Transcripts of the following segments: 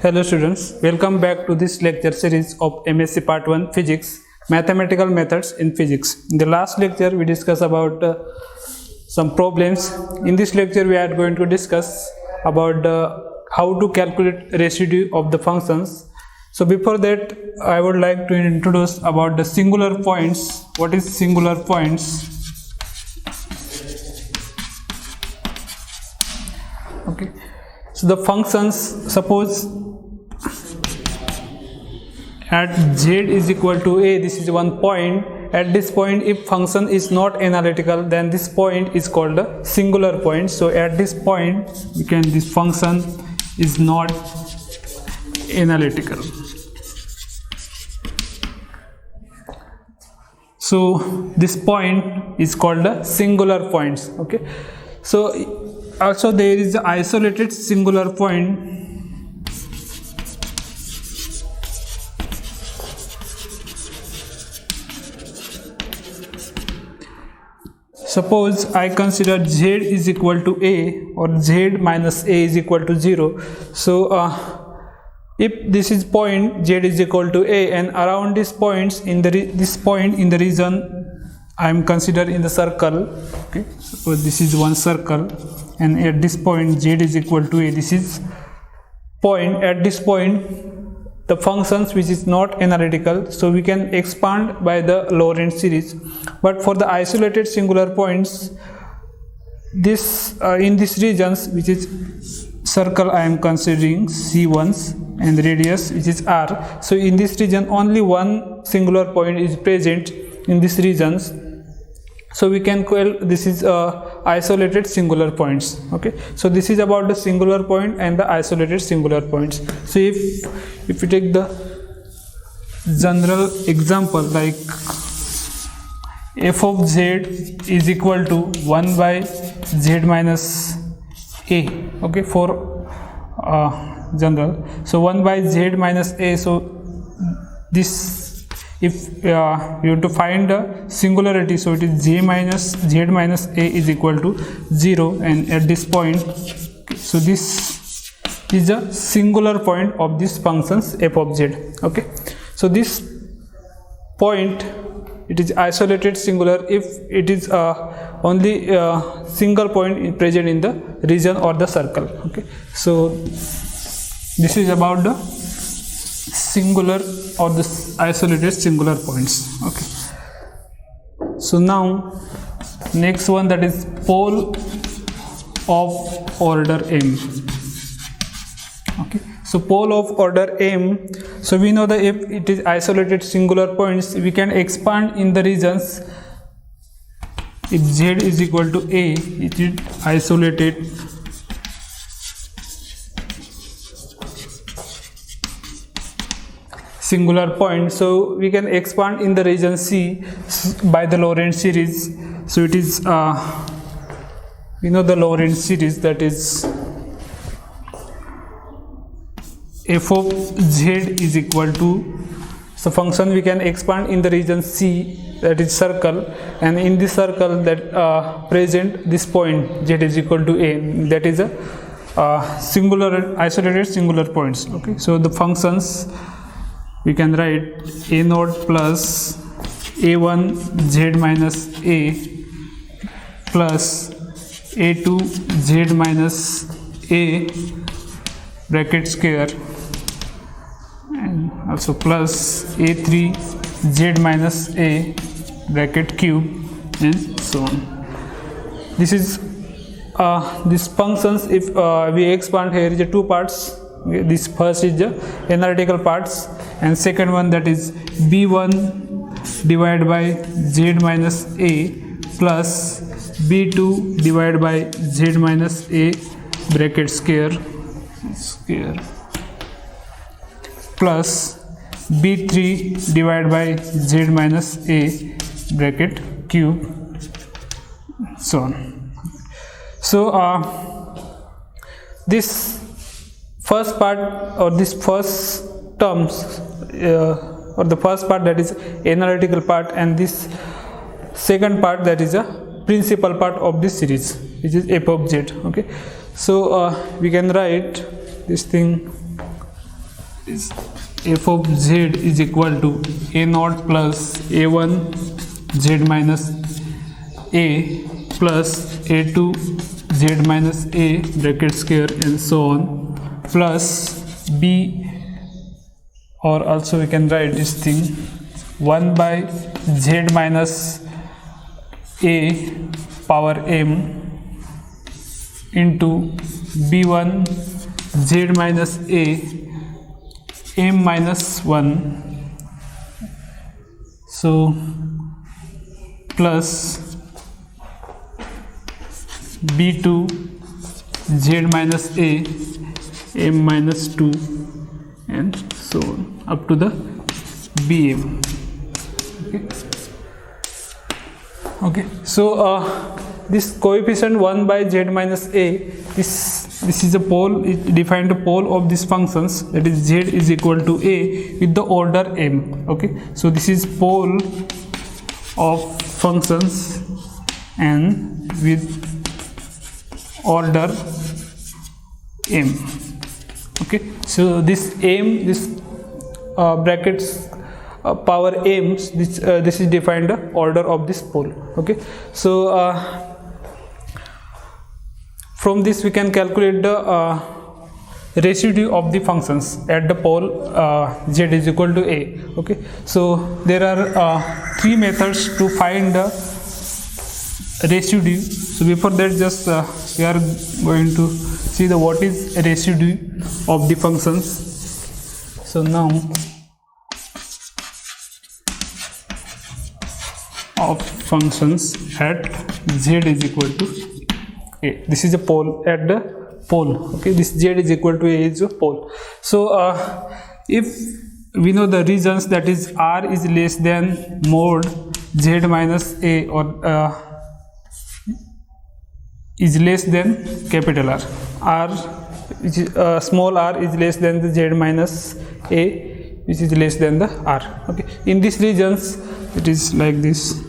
Hello students, welcome back to this lecture series of MSc Part 1 Physics, Mathematical Methods in Physics. In the last lecture we discussed about some problems. In this lecture we are going to discuss about how to calculate residue of the functions. So before that I would like to introduce about the singular points. What is singular points? Okay. So the functions, suppose at z is equal to a, this is one point. At this point, if function is not analytical, then this point is called a singular point. So at this point, this function is not analytical. So this point is called a singular points. Okay. So also there is the isolated singular point. Suppose I consider z is equal to a or z minus a is equal to 0. So if this is point z is equal to a, and around this points in this point in the region I am considered in the circle. Okay, so this is one circle, and at this point z is equal to a, this is point. At this point the functions which is not analytical, so we can expand by the Lorentz series. But for the isolated singular points, this in these regions, which is circle I am considering C1 and radius which is r, so in this region only one singular point is present in these regions, so we can call this is isolated singular points. Okay, so this is about the singular point and the isolated singular points. So if you take the general example like f of z is equal to 1 by z minus a, okay, for general, so 1 by z minus a, so this if you want to find the singularity, so it is z minus a is equal to 0, and at this point, so this is a singular point of this functions f of z. Okay, so this point, it is isolated singular if it is only single point present in the region or the circle. Okay, so this is about the singular or the isolated singular points. Okay, so now next one, that is pole of order m. Okay, so pole of order m, so we know that if it is isolated singular points, we can expand in the regions. If z is equal to a, it is isolated singular point, so we can expand in the region C by the Lorentz series. So it is we know the Lorentz series, that is f of z is equal to, so function we can expand in the region C, that is circle, and in this circle that present this point z is equal to a, that is a singular isolated singular points. Okay, so the functions we can write a naught plus a1 z minus a plus a2 z minus a bracket square, and also plus a3 z minus a bracket cube, and so on. This is these functions. If we expand, here is the two parts. Okay, this first is the analytical parts, and second one, that is b1 divided by z minus a plus b2 divided by z minus a bracket square plus b3 divided by z minus a bracket cube, so on. So this first part, or this first terms or the first part, that is analytical part, and this second part, that is a principal part of this series, which is f of z. Okay, so we can write this thing is f of z is equal to a naught plus a1 z minus a plus a2 z minus a bracket square and so on plus b, or also we can write this thing 1 by z minus a power m into b1 z minus a m minus 1, so plus b2 z minus a m minus 2 and so on up to the bm. Okay, so this coefficient 1 by z minus a, this is a pole, it defined a pole of these functions, that is z is equal to a with the order m. Okay, so this is pole of functions and with order m. Okay, so this m, this brackets power m, this is defined the order of this pole. Okay, so from this we can calculate the residue of the functions at the pole z is equal to a. Okay, so there are three methods to find the residue. So before that, just we are going to see the what is residue of the functions. So now of functions at z is equal to a. This is a pole at the pole. Okay, this z is equal to a is a pole. So if we know the regions, that is r is less than mod z minus a, or is less than capital R, which is, small r is less than the z minus a, which is less than the r. Okay, in these regions it is like this.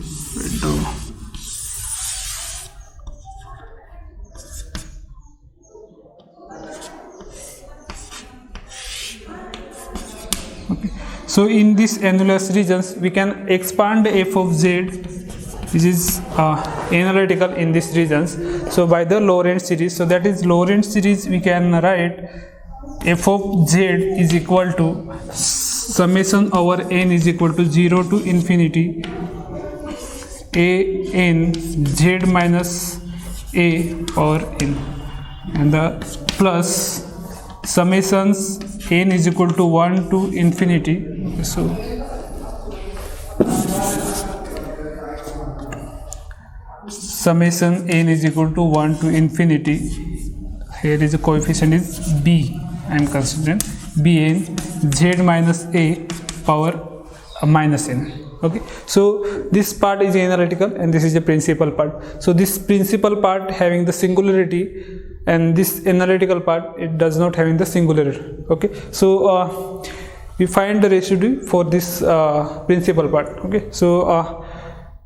Okay, so in these annulus regions we can expand f of z, which is analytical in these regions, so by the Lorentz series. So that is Lorentz series, we can write f of z is equal to summation over n is equal to 0 to infinity a n z minus a power n, and the plus summations n is equal to 1 to infinity. So summation n is equal to 1 to infinity, here is a coefficient is b, I am considering bn z minus a power minus n. Okay, so this part is analytical and this is the principal part. So this principal part having the singularity, and this analytical part, it does not having the singularity. Okay, so we find the residue for this principal part. Okay, so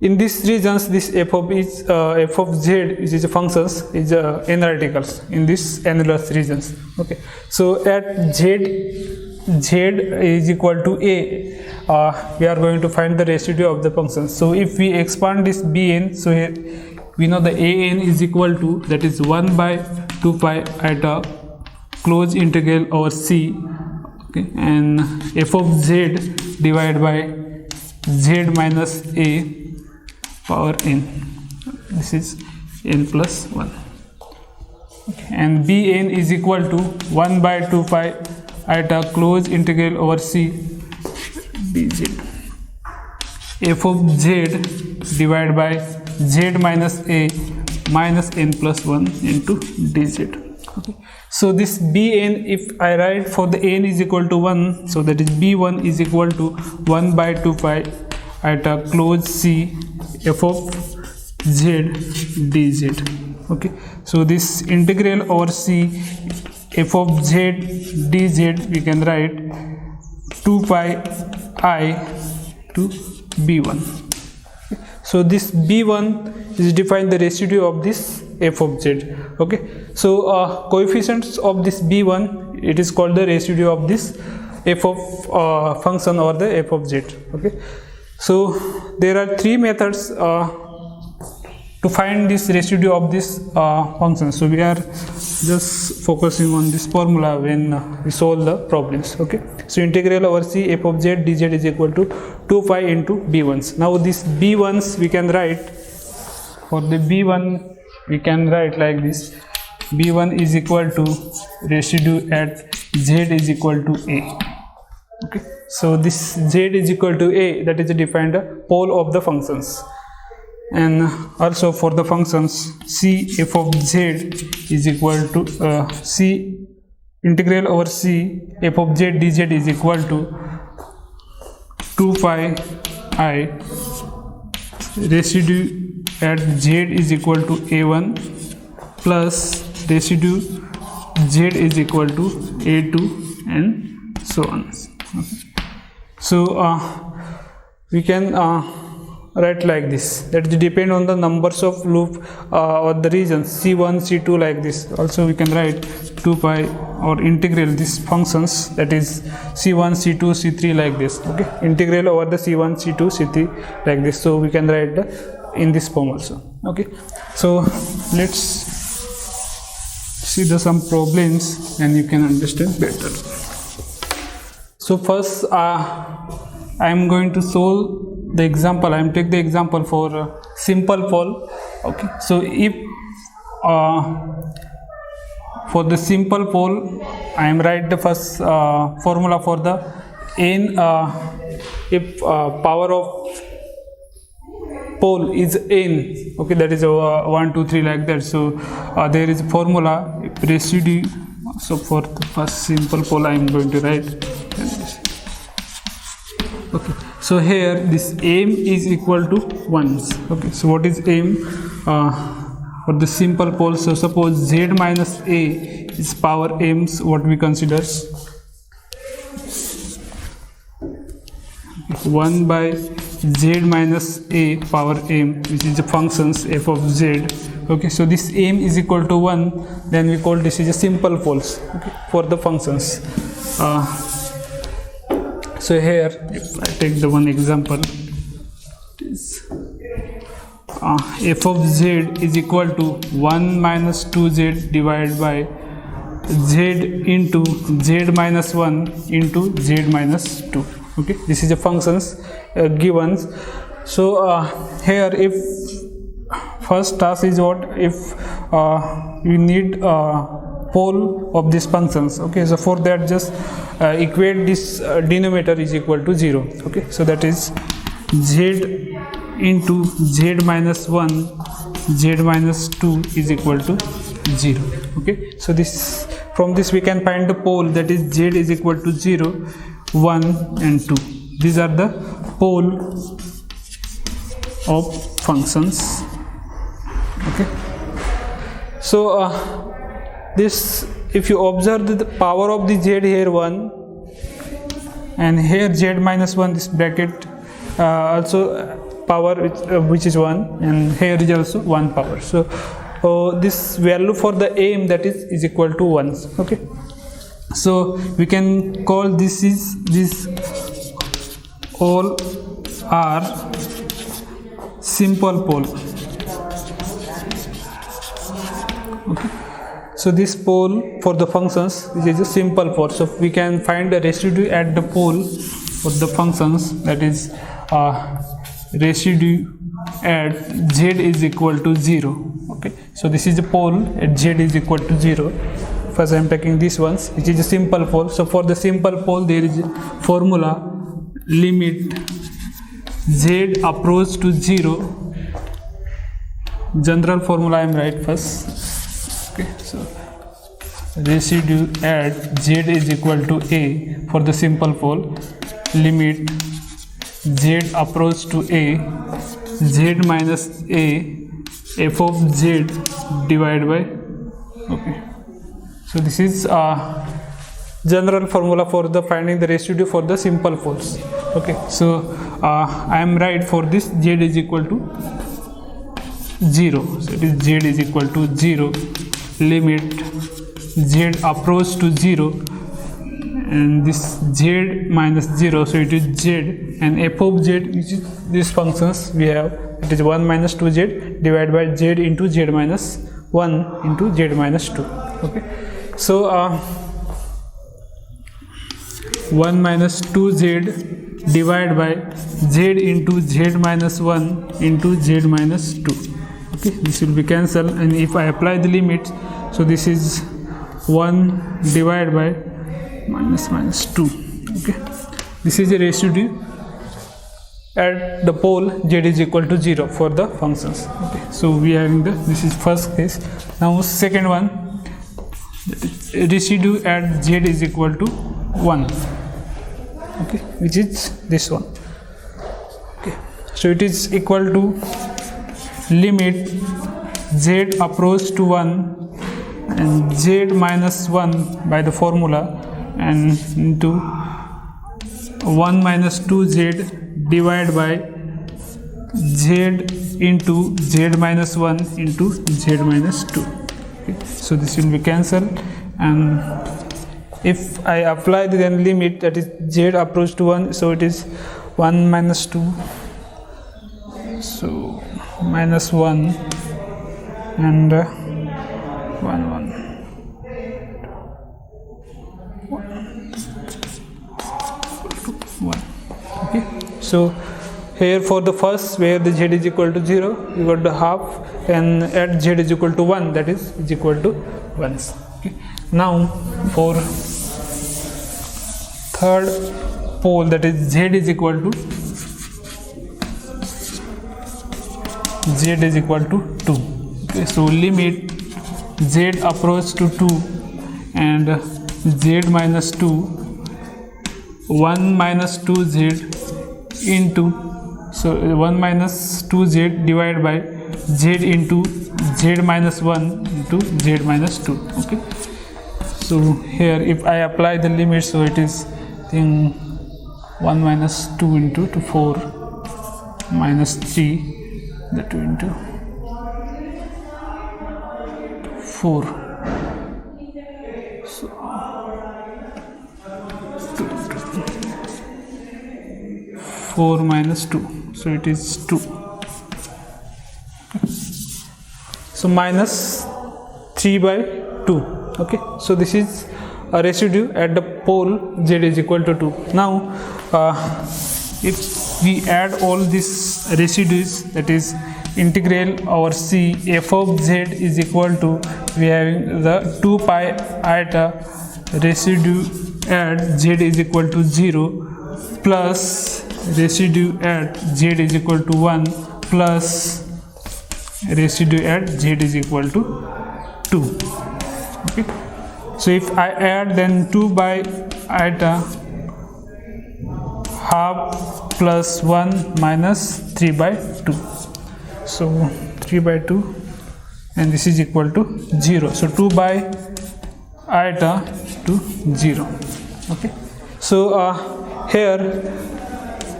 in these regions, this f of z, which is a functions, is analyticals in these annulus regions. Okay, so at z is equal to a, we are going to find the residue of the functions. So if we expand this bn, so here we know the an is equal to, that is 1 by 2 pi iota closed integral over c. Okay, and f of z divided by z minus a power n, this is n plus 1. Okay, and bn is equal to 1 by 2 pi iota closed integral over c dz. F of z divided by z minus a minus n plus 1 into dz. Okay, so this bn, if I write for the n is equal to 1, so that is b1 is equal to 1 by 2 pi iota closed c f of z dz. Okay, so this integral over c f of z dz, we can write 2 pi I to b1. So this b1 is defined the residue of this f of z. Okay, so coefficients of this b1, it is called the residue of this f of function or the f of z. Okay, so there are three methods to find this residue of this function. So we are just focusing on this formula when we solve the problems. Okay, so integral over c f of z dz is equal to 2 pi into b1s. Now this b1s we can write, for the b1 we can write like this: b1 is equal to residue at z is equal to a. Okay, so this z is equal to a, that is defined pole of the functions. And also for the functions, c f of z is equal to c integral over c f of z dz is equal to 2 pi I residue at z is equal to a1 plus residue z is equal to a2 and so on. Okay. So we can write like this, that depend on the numbers of loop or the regions c1 c2 like this. Also we can write 2 pi or integral these functions, that is c1 c2 c3 like this. Okay, integral over the c1 c2 c3 like this. So we can write in this form also. Okay, so let's see some problems and you can understand better. So first I am going to solve the example. I am take the example for simple pole. Okay, so if for the simple pole I am write the first formula for the n, if power of pole is n, okay, that is 1 2 3 like that. So there is a formula residue. So for the first simple pole I am going to write. Okay, so here this m is equal to 1. Okay, so what is m for the simple pole? So suppose z minus a is power m's, what we consider 1 by z minus a power m, which is the functions f of z. Okay, so this m is equal to 1, then we call this is a simple poles. Okay, for the functions. So here if I take the one example, f of z is equal to 1 minus 2z divided by z into z minus 1 into z minus 2. Okay, this is the functions given. So here if first task is what, if you need pole of these functions. Okay, so for that just equate this denominator is equal to 0. Okay, so that is z into z minus 1 z minus 2 is equal to 0. Okay, so this, from this we can find the pole, that is z is equal to 0 1 and 2. These are the pole of functions. Okay, so this, if you observe the power of the z here 1 and here z minus 1, this bracket also power which is 1, and here is also 1 power. So this value for the m, that is equal to 1. Okay, so we can call this is this all are simple pole. Okay, so this pole for the functions, which is a simple pole. So we can find the residue at the pole for the functions, that is residue at z is equal to 0. Okay, so this is a pole at z is equal to 0. First I am taking this ones, which is a simple pole. So for the simple pole there is a formula limit z approach to 0. General formula I am write first. Okay, so residue at z is equal to a for the simple pole, limit z approach to a, z minus a f of z divided by. Okay, so this is general formula for the finding the residue for the simple poles. Okay, so I am right for this z is equal to 0. So it is z is equal to 0, limit z approach to 0 and this z minus 0, so it is z, and f of z, which is these functions we have, it is 1 minus 2z divided by z into z minus 1 into z minus 2. Okay, so 1 minus 2z divided by z into z minus 1 into z minus 2. Okay, this will be cancelled, and if I apply the limits, so this is 1 divided by minus 2. Okay, this is a residue at the pole z is equal to 0 for the functions. Okay, so we are having this is first case. Now second one, residue at z is equal to 1. Okay, which is this one. Okay, so it is equal to limit z approach to 1 and z minus 1 by the formula, and into 1 minus 2z divided by z into z minus 1 into z minus 2. Okay, so this will be cancelled, and if I apply the then limit, that is z approach to 1, so it is 1 minus 2, so minus 1 and 1. Okay, so here for the first, where the z is equal to 0, you got the half, and at z is equal to 1, that is equal to 1. Okay, now for third pole, that is z is equal to 2. Okay, so limit z approach to 2 and z minus 2, 1 minus 2z into, so 1 minus 2z divided by z into z minus 1 into z minus 2. Okay, so here if I apply the limit, so it is 1 minus 2 into 4 minus 3, the 2 into 4, so 4 minus 2, so it is 2. So minus 3 by 2. Okay, so this is a residue at the pole z is equal to 2. Now if we add all these residues, that is integral over c f of z is equal to, we having the 2 pi iota residue at z is equal to 0 plus residue at z is equal to 1 plus residue at z is equal to 2. Okay, so if I add, then 2 by iota half plus 1 minus 3 by 2, so 3 by 2, and this is equal to 0, so 2 by iota to 0. Okay, so here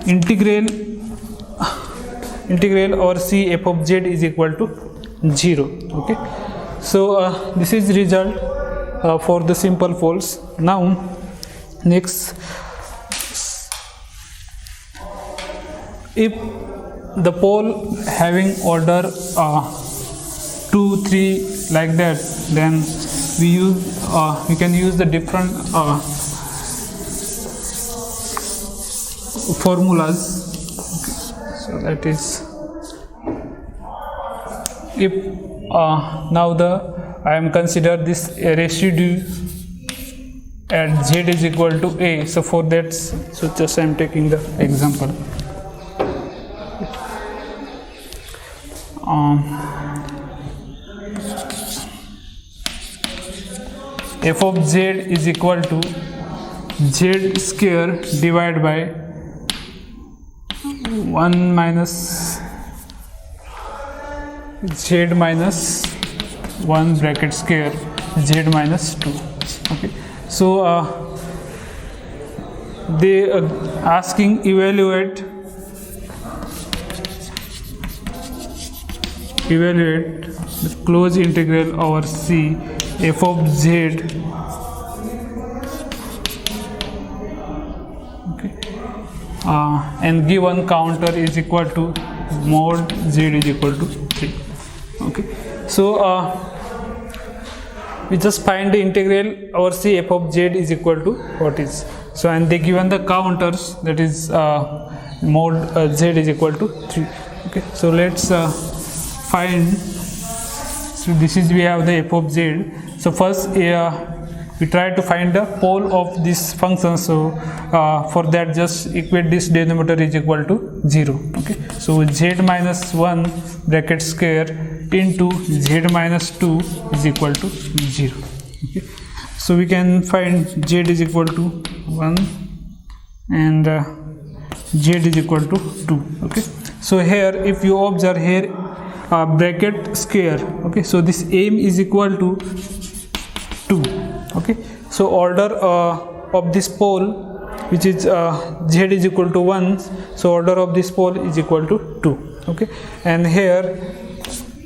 integral over c f of z is equal to 0. Okay, so this is result for the simple poles. Now next, if the pole having order 2, 3 like that, then we can use the different formulas. Okay, so that is, if now I am consider this residue at z is equal to a, so for that, so just I am taking the example. F of z is equal to z square divided by 1 minus z minus 1 bracket square z minus 2. Okay, so they asking evaluate the closed integral over c f of z and given counter is equal to mod z is equal to 3. Okay, so we just find the integral over c f of z is equal to what is. So and they given the counters, that is mod z is equal to 3. Okay, so let's find. So this is, we have the f of z. So first we try to find the pole of this function. So for that, just equate this denominator is equal to 0. Okay, so z minus 1 bracket square into z minus 2 is equal to 0. Okay, so we can find z is equal to 1 and z is equal to 2. Okay, so here if you observe here bracket square. Okay, so this m is equal to 2. Okay, so order of this pole, which is z is equal to 1, so order of this pole is equal to 2. Okay, and here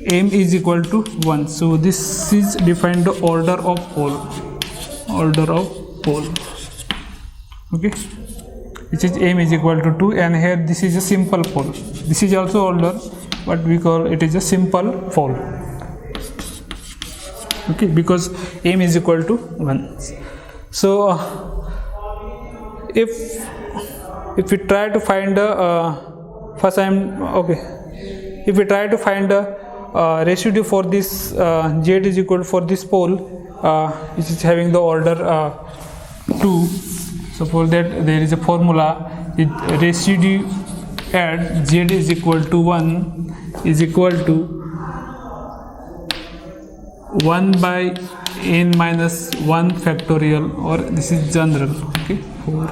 m is equal to 1, so this is defined the order of pole, okay, which is m is equal to 2, and here this is a simple pole. This is also order, but we call it is a simple pole. Okay, because m is equal to 1. So if we try to find first if we try to find a residue for this z is equal for this pole, which is having the order 2. So for that there is a formula, it residue at z is equal to 1 is equal to 1 by n minus 1 factorial, or this is general. Okay, for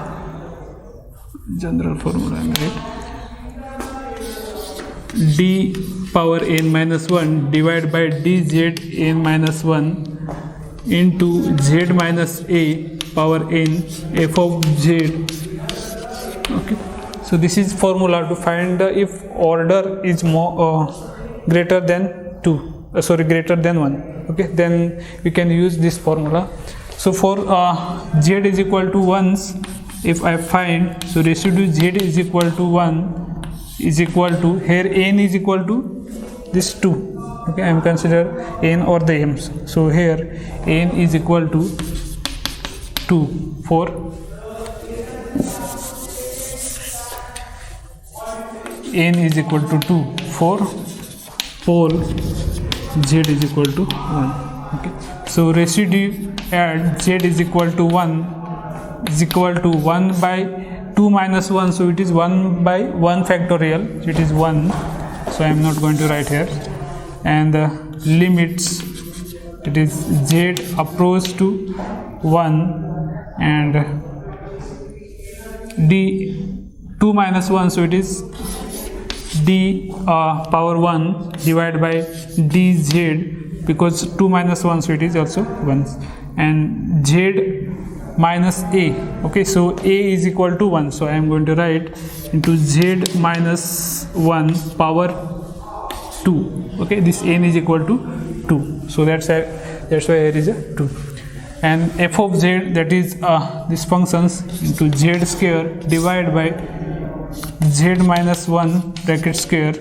general formula, right? D power n minus 1 divided by dz n minus 1 into z minus a power n f of z. Okay, so this is formula to find if order is more greater than 2, greater than 1. Okay, then we can use this formula. So for z is equal to 1, if I find, so residue z is equal to 1 is equal to, here n is equal to this 2. Okay, I am consider n or the m's. So here n is equal to 2 for n is equal to 2 for pole z is equal to 1. Okay, so residue at z is equal to 1 is equal to 1 by 2 minus 1, so it is 1 by 1 factorial, so it is 1, so I am not going to write here, and limits, it is z approach to 1 and d 2 minus 1, so it is d power 1 divided by dz, because 2 minus 1, so it is also 1, and z minus a. Okay, so a is equal to 1, so I am going to write into z minus 1 power 2. Okay, this n is equal to 2, so that's why here is a 2, and f of z, that is this functions into z square divided by z minus 1 bracket square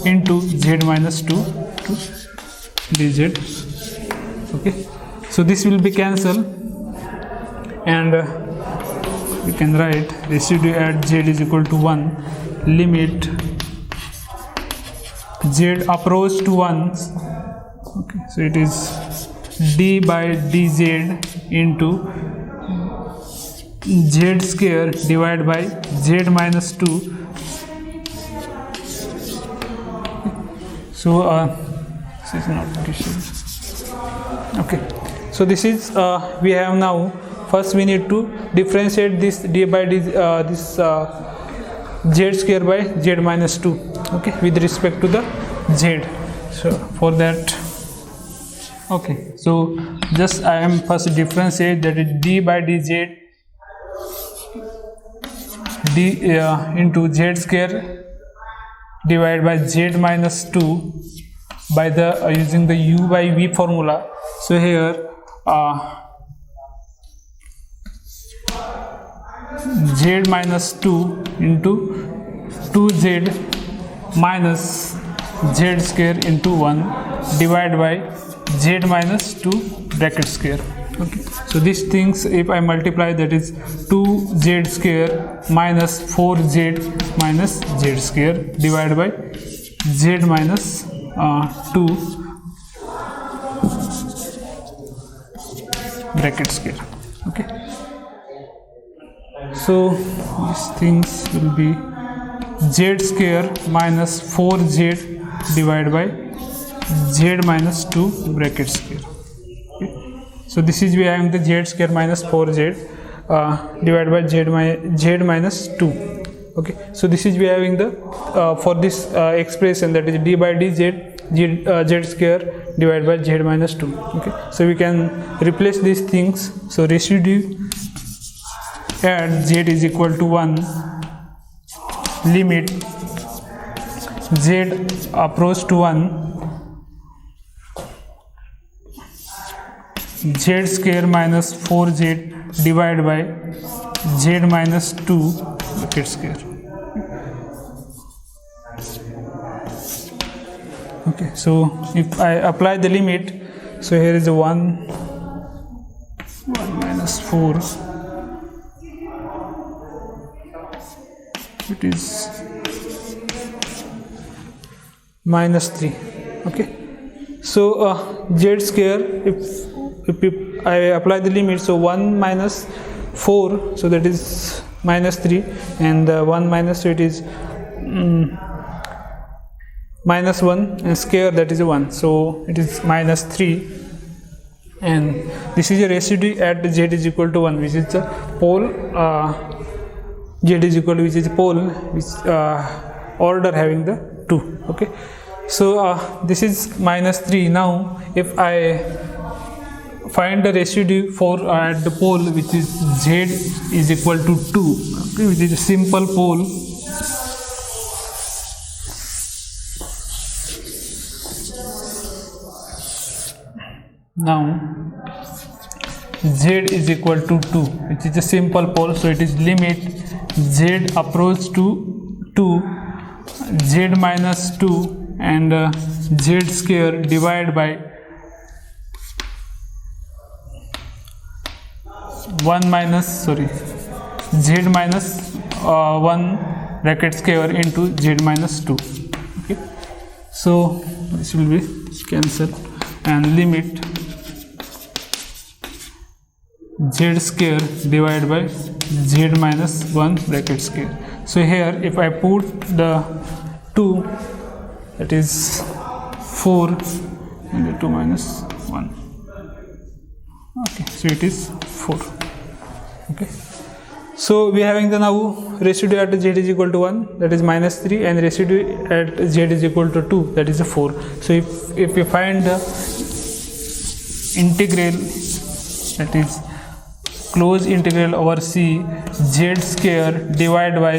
into z minus 2 to dz. Okay, so this will be cancelled, and we can write residue at z is equal to 1, limit z approach to 1. Okay, so it is d by dz into z square divided by z minus 2. So this is not this. Okay, so this is we have now. First we need to differentiate this d by d, this z square by z minus 2. Okay, with respect to the z. So for that, okay, so just I am first differentiate, that is d by dz d into z square divided by z minus 2 by the using the u by v formula. So here z minus 2 into 2z minus z square into 1 divided by z minus 2 bracket square. Okay, so these things if I multiply, that is 2z square minus 4z minus z square divided by z minus 2 bracket square. Okay, so these things will be z square minus 4z divided by z minus 2 bracket square. Okay, so this is we are having the z square minus 4z divided by z minus 2. Okay, so this is we are having the for this expression, that is d by dz z square divided by z minus 2. Okay, so we can replace these things. So residue at z is equal to 1, limit z approach to 1, z square minus 4z divided by z minus 2 bracket square. Okay, so if I apply the limit, so here is a 1 minus 4, it is minus 3. Okay, so z square, if I apply the limit, so 1 minus 4, so that is minus 3, and 1 minus 2, it is minus 1, and square, that is 1, so it is minus 3, and this is a residue at z is equal to 1, which is the pole z is equal to, which is pole which order having the 2. Okay, so this is minus 3. Now if I find the residue for at the pole which is z is equal to 2, okay, which is a simple pole. Now z is equal to 2, which is a simple pole, so it is limit z approach to 2, z minus 2 and z square divided by z minus 1 bracket square into z minus 2. Okay, so this will be cancelled, and limit z square divided by z minus 1 bracket square. So here if I put the 2, that is 4 and the 2 minus 1. Okay, so it is 4. Okay, so we are having the now residue at z is equal to 1, that is minus 3, and residue at z is equal to 2, that is a 4. So if we find the integral, that is closed integral over c z square divided by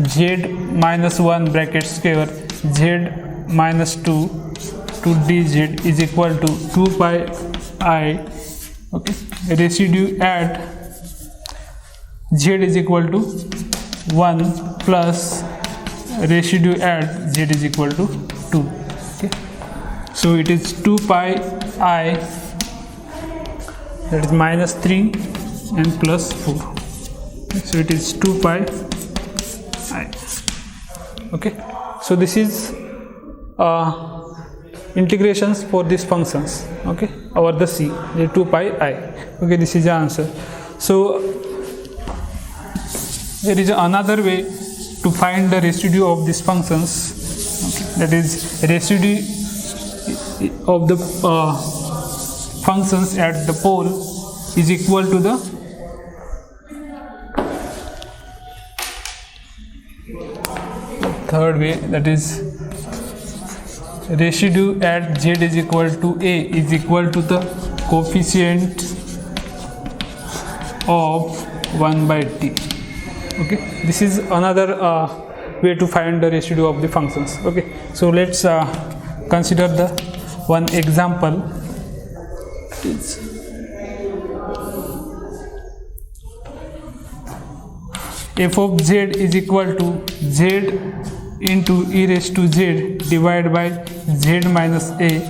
z minus 1 bracket square z minus 2 to dz is equal to 2 pi I. Okay, residue at z is equal to 1 plus residue at z is equal to 2. Okay, so it is 2 pi I, that is minus 3 and plus 4. Okay, so it is 2 pi I. Okay, so this is integrations for these functions, okay, over the c, the 2 pi I. Okay, this is the answer. So there is another way to find the residue of these functions, okay, that is residue of the functions at the pole is equal to the third way, that is residue at z is equal to a is equal to the coefficient of 1 by t. Okay, this is another way to find the residue of the functions. Okay, so let's consider the one example. f of z is equal to z into e raised to z divided by z minus a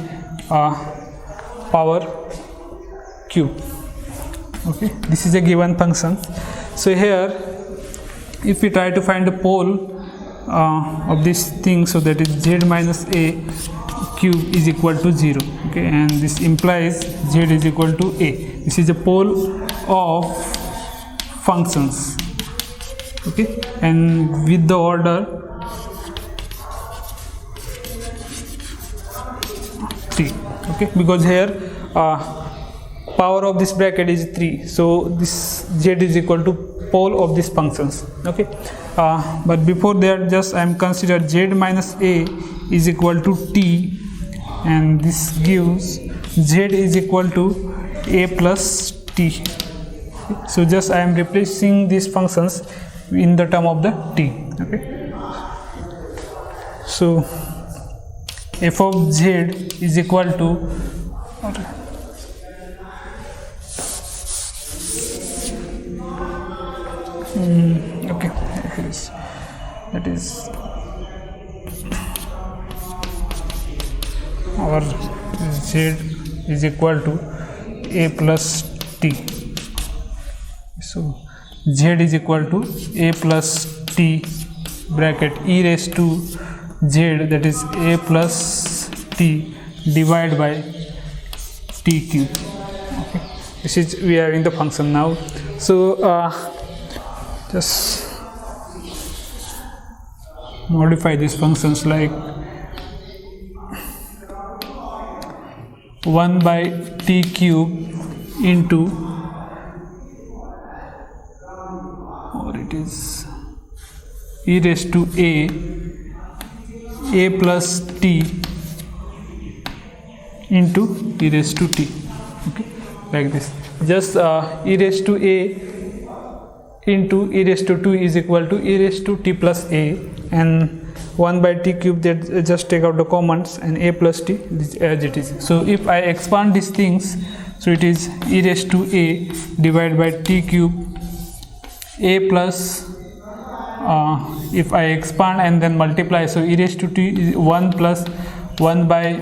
power cube. Okay, this is a given function. So here if we try to find the pole of this thing, so that is z minus a cube is equal to 0. Okay, and this implies z is equal to a. This is the pole of functions. Okay, and with the order 3. Okay, because here power of this bracket is 3, so this z is equal to pole of these functions. Okay, but before that, just I am consider z minus a is equal to t, and this gives z is equal to a plus t. So just I am replacing these functions in the term of the t. Okay, so f of z is equal to okay, that is our z is equal to a plus t. So z is equal to a plus t bracket e raised to z, that is a plus t divided by t cube. Okay, this is we are in the function now. So just modify these functions like 1 by t cube into, or it is e raised to a plus t into e raised to t. Okay, like this. Just e raised to a into e raised to 2 is equal to e raised to t plus a, and 1 by t cube, that just take out the commons, and a plus t as it is. So if I expand these things, so it is e raised to a divided by t cube a plus if I expand and then multiply, so e raised to t is 1 plus 1 by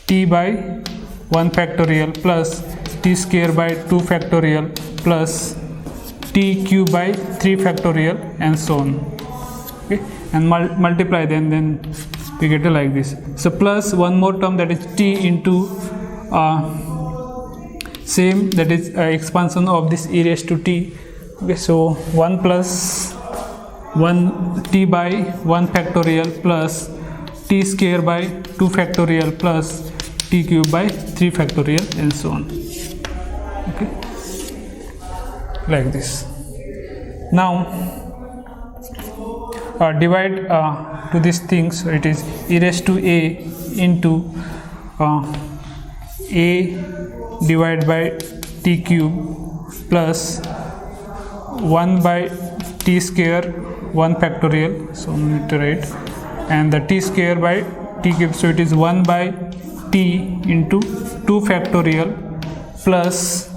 t by 1 factorial plus t square by 2 factorial plus t cube by 3 factorial, and so on. Okay, and multiply then we get it like this. So plus one more term, that is t into same, that is expansion of this e raised to t. Okay, so 1 plus 1 t by 1 factorial plus t square by 2 factorial plus t cube by 3 factorial, and so on. Okay, like this. Now divide to these things, so it is e raised to a into a divided by t cube plus 1 by t square 1 factorial, so I'm going to write, and the t square by t cube, so it is 1 by t into 2 factorial plus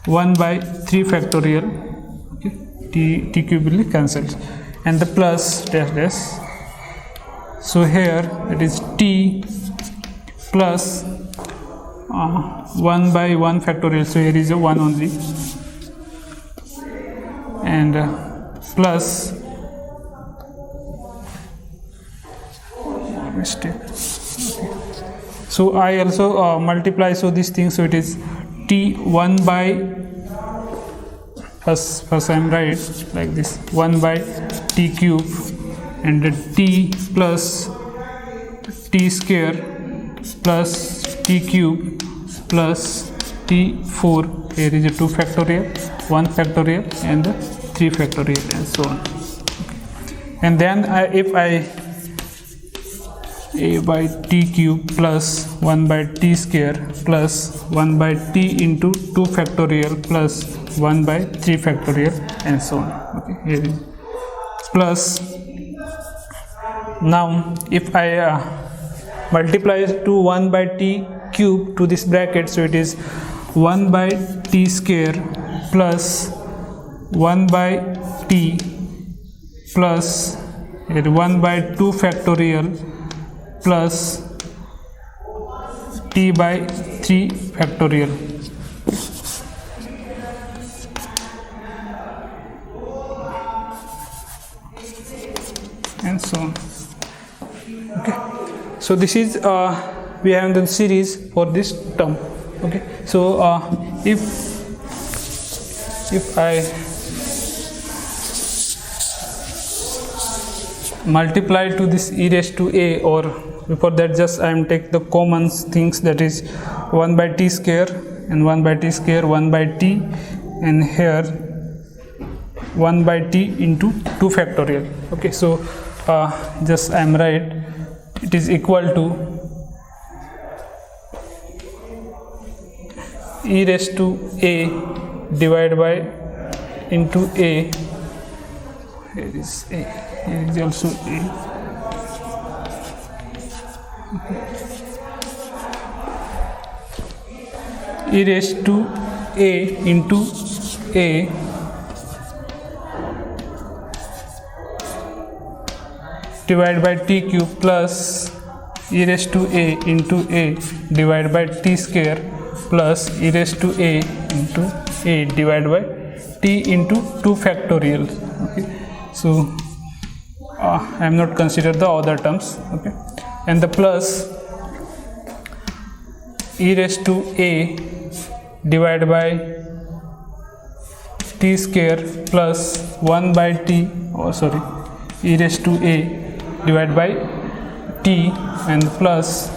1 by 3 factorial. Okay, t cube will be cancelled, and the plus dash dash. So here it is t plus 1 by 1 factorial, so here is a 1 only, and plus mistake. Okay. So I also multiply, so this thing, so it is t 1 by first I am right like this, 1 by t cube, and t plus t square plus t cube plus t4, here is a 2 factorial, 1 factorial, and 3 factorial, and so on. Okay. And then if I a by t cube plus 1 by t square plus 1 by t into 2 factorial plus 1 by 3 factorial, and so on. Okay, here is plus. Now if I multiply to 1 by t cube to this bracket, so it is 1 by t square plus 1 by t plus 1 by 2 factorial plus t by 3 factorial. And so on. Okay, so this is we have the series for this term. Okay, so if I multiply to this e raised to a, or before that just I am take the common things, that is 1 by t square and 1 by t square, 1 by t, and here 1 by t into 2 factorial. Okay, so just I am write it is equal to e raised to a divided by into a, here is a, here is also a. E raised to a into a divided by t cube plus e raised to a into a divided by t square plus e raised to a into a divided by t into 2 factorial. Okay, so I am not consider the other terms. Okay, and the plus e raised to a divided by t square plus 1 by t, e raised to a divided by t, and plus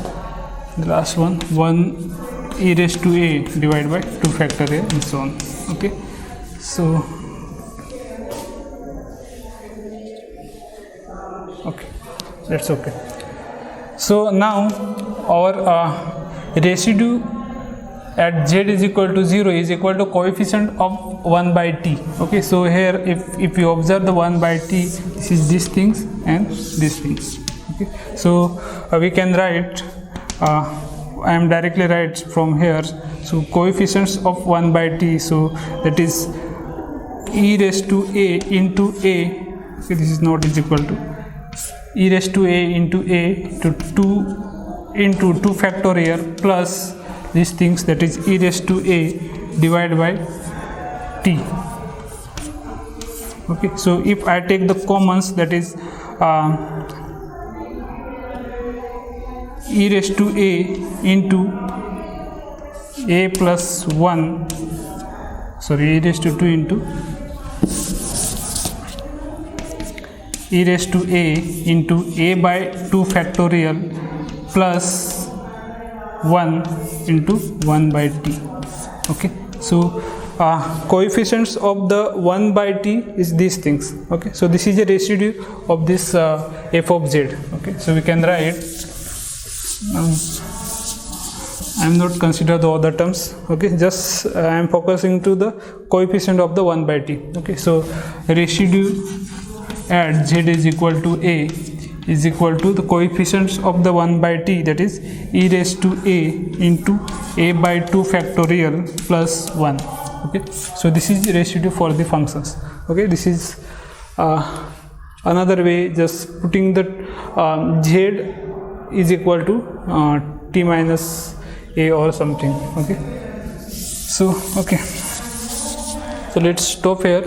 the last one 1 e raised to a divided by 2 factorial, and so on. Okay, so okay, that's okay. So now our residue at z is equal to 0 is equal to coefficient of 1 by t. Okay, so here if you observe the 1 by t, this is these things and these things. Okay, so we can write I am directly write from here, so coefficients of 1 by t, so that is e raised to a into a. Okay, this is not is equal to e raised to a into a to 2 into 2 factorial plus these things, that is e raised to a divided by t. Okay, so if I take the commons, that is e raised to a into a plus 1, e raised to 2 into e raised to a into a by 2 factorial plus 1 into 1 by t. Okay, so coefficients of the 1 by t is these things. Okay, so this is a residue of this f of z. Okay, so we can write I am not consider the other terms. Okay, just I am focusing to the coefficient of the 1 by t. Okay, so residue at z is equal to a is equal to the coefficients of the 1 by t, that is e raised to a into a by 2 factorial plus 1. Okay, so this is residue for the functions. Okay, this is another way, just putting the z is equal to t minus a or something. Okay, so okay, so let's stop here.